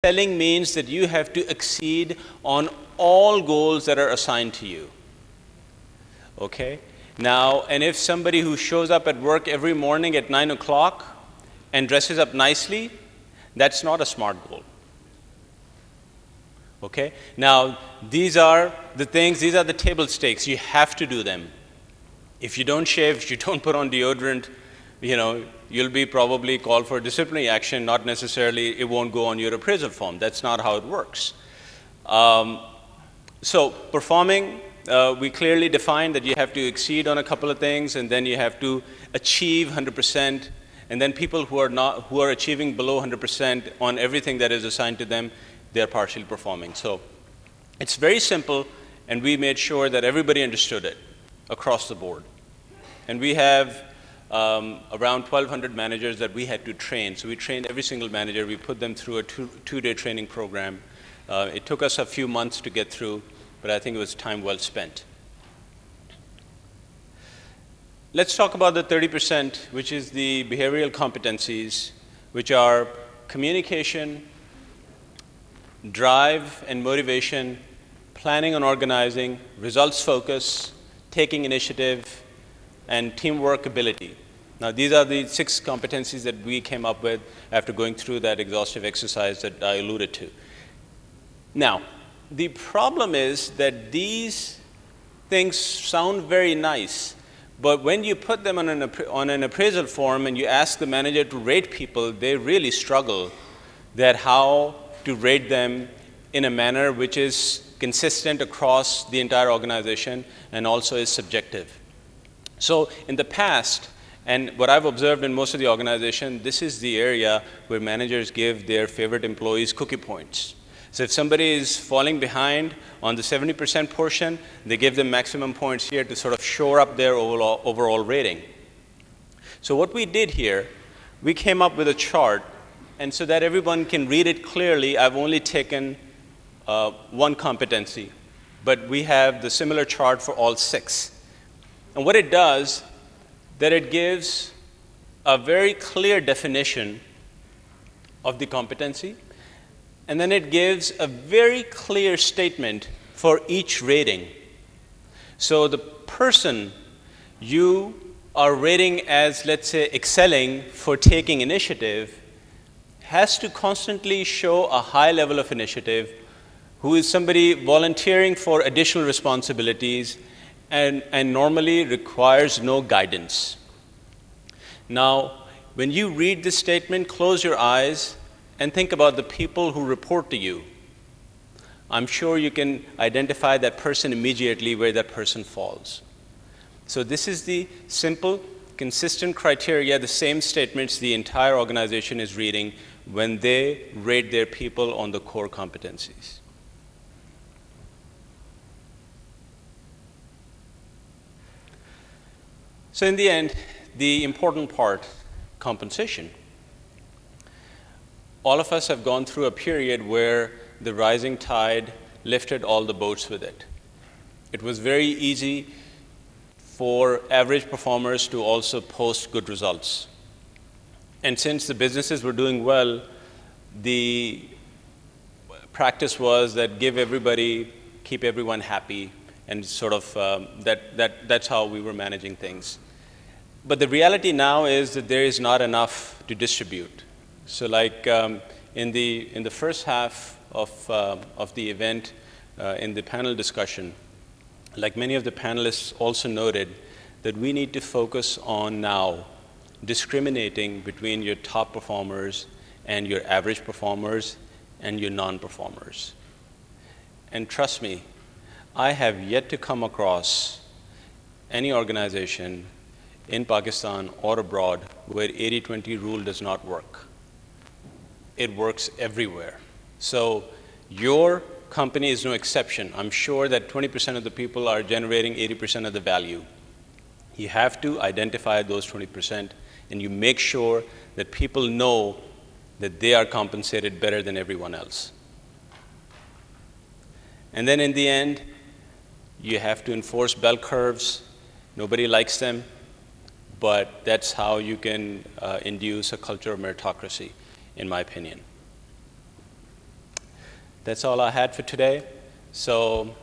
Excelling means that you have to exceed on all goals that are assigned to you. Okay? Now, and if somebody who shows up at work every morning at 9 o'clock and dresses up nicely, that's not a SMART goal. Okay? Now, these are the things, these are the table stakes. You have to do them. If you don't shave, if you don't put on deodorant, you'll be probably called for disciplinary action, not necessarily it won't go on your appraisal form. That's not how it works. So performing, we clearly define that you have to exceed on a couple of things, and then you have to achieve 100%, and then people who are achieving below 100% on everything that is assigned to them, they're partially performing. So it's very simple, and we made sure that everybody understood it across the board. And we have around 1,200 managers that we had to train. So we trained every single manager. We put them through a two-day training program. It took us a few months to get through, but I think it was time well spent. Let's talk about the 30%, which is the behavioral competencies, which are communication, drive and motivation, planning and organizing, results focus, taking initiative, and teamwork ability. Now, these are the 6 competencies that we came up with after going through that exhaustive exercise that I alluded to. Now, the problem is that these things sound very nice, but when you put them on an appraisal form and you ask the manager to rate people, they really struggle that how to rate them in a manner which is consistent across the entire organization and also is subjective. So in the past, and what I've observed in most of the organization, this is the area where managers give their favorite employees cookie points. So if somebody is falling behind on the 70% portion, they give them maximum points here to sort of shore up their overall rating. So what we did here, we came up with a chart, and so that everyone can read it clearly, I've only taken one competency, but we have the similar chart for all 6. And what it does, that it gives a very clear definition of the competency, and then it gives a very clear statement for each rating. So the person you are rating as, let's say, excelling for taking initiative has to constantly show a high level of initiative, who is somebody volunteering for additional responsibilities and normally requires no guidance. Now, when you read this statement, close your eyes and think about the people who report to you. I'm sure you can identify that person immediately where that person falls. So this is the simple, consistent criteria, the same statements the entire organization is reading when they rate their people on the core competencies. So in the end, the important part, compensation. All of us have gone through a period where the rising tide lifted all the boats with it. It was very easy for average performers to also post good results. And since the businesses were doing well, the practice was that give everybody, keep everyone happy, and sort of that's how we were managing things. But the reality now is that there is not enough to distribute. So like in the first half of the event, in the panel discussion, like many of the panelists also noted, that we need to focus on now discriminating between your top performers and your average performers and your non-performers. And trust me, I have yet to come across any organization in Pakistan or abroad where 80-20 rule does not work. It works everywhere. So your company is no exception. I'm sure that 20% of the people are generating 80% of the value. You have to identify those 20%, and you make sure that people know that they are compensated better than everyone else. And then in the end, you have to enforce bell curves. Nobody likes them, but that's how you can induce a culture of meritocracy, in my opinion. That's all I had for today. So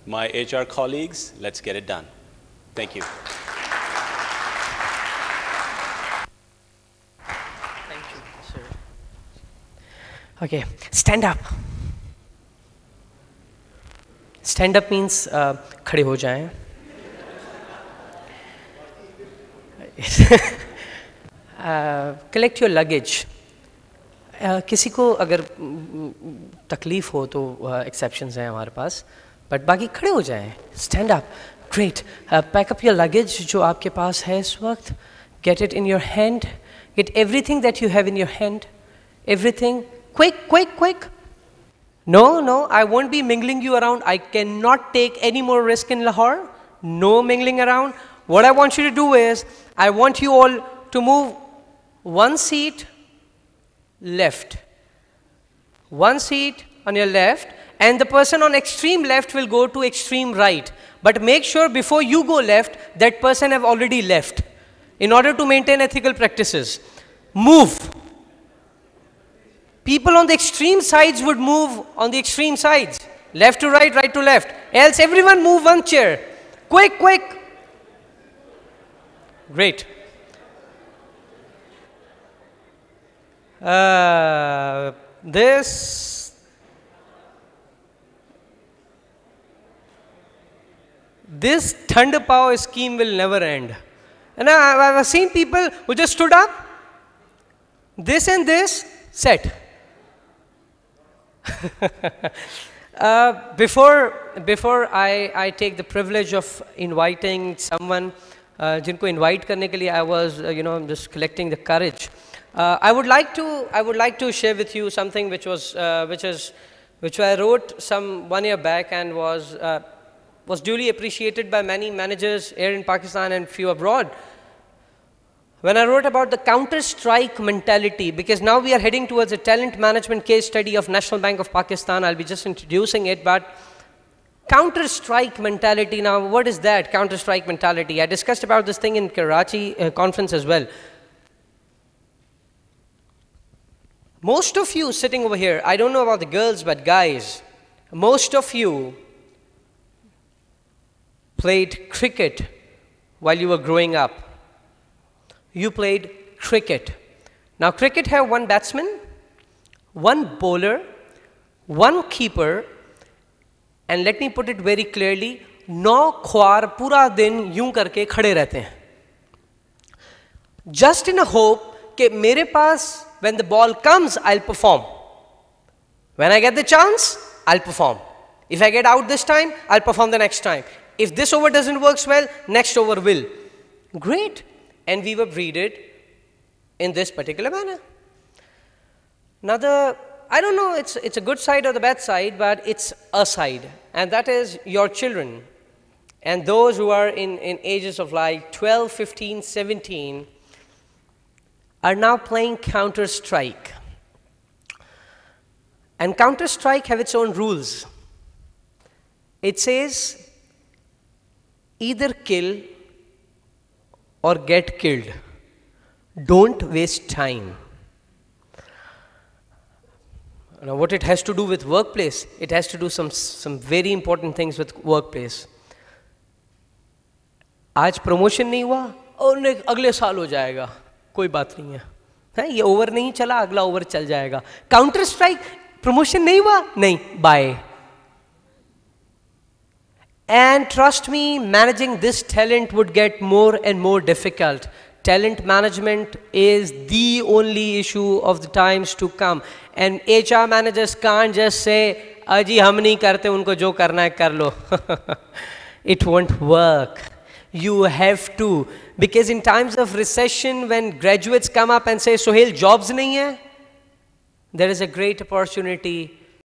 my HR colleagues, let's get it done. Thank you. Thank you, sir. Okay, stand up. Stand up means खड़े हो जाएं. Collect your luggage. किसी को अगर तकलीफ हो तो exceptions हैं हमारे पास, but बाकी खड़े हो जाएं. Stand up. Great. Pack up your luggage जो आपके पास है इस वक्त. Get it in your hand. Get everything that you have in your hand. Everything. Quick, quick, quick. No, no, I won't be mingling you around. I cannot take any more risk in Lahore. No mingling around. What I want you to do is, I want you all to move one seat left. One seat on your left, and the person on extreme left will go to extreme right. But make sure before you go left, that person have already left, in order to maintain ethical practices. Move. People on the extreme sides would move on the extreme sides. Left to right, right to left. Else everyone move one chair. Quick, quick. Great. This Thanda Pav scheme will never end. And I've seen people who just stood up, this and this, set. Before I take the privilege of inviting someone, जिनको invite करने के लिए I was, just collecting the courage. I would like to share with you something which I wrote 1 year back and was duly appreciated by many managers here in Pakistan and few abroad. When I wrote about the counter-strike mentality, because now we are heading towards a talent management case study of National Bank of Pakistan, I'll be just introducing it, but counter-strike mentality, now what is that, counter-strike mentality? I discussed about this thing in Karachi conference as well. Most of you sitting over here, I don't know about the girls, but guys, most of you played cricket while you were growing up. You played cricket. Now cricket have one batsman, one bowler, one keeper, and let me put it very clearly, 9 ख्वार पूरा दिन यूं करके खड़े रहते हैं. Just in a hope कि मेरे पास, when the ball comes, I'll perform. When I get the chance, I'll perform. If I get out this time, I'll perform the next time. If this over doesn't work well, next over will. Great. And we were breeded in this particular manner. Now I don't know, it's a good side or the bad side, but it's a side. And that is your children. And those who are in ages of like 12, 15, 17 are now playing Counter-Strike. And Counter-Strike have its own rules. It says, either kill or get killed. Don't waste time. Now what it has to do with workplace, it has to do some very important things with workplace. आज promotion नहीं हुआ, और अगले साल हो जाएगा, कोई बात नहीं है, ये over नहीं चला, अगला over चल जाएगा. Counter strike, promotion नहीं हुआ, नहीं, bye. And trust me, managing this talent would get more and more difficult. Talent management is the only issue of the times to come. And HR managers can't just say, "Aji, hum nahi karte, unko jo karna hai kar lo." It won't work. You have to. Because in times of recession, when graduates come up and say, "Sohail, jobs nahi hai," there is a great opportunity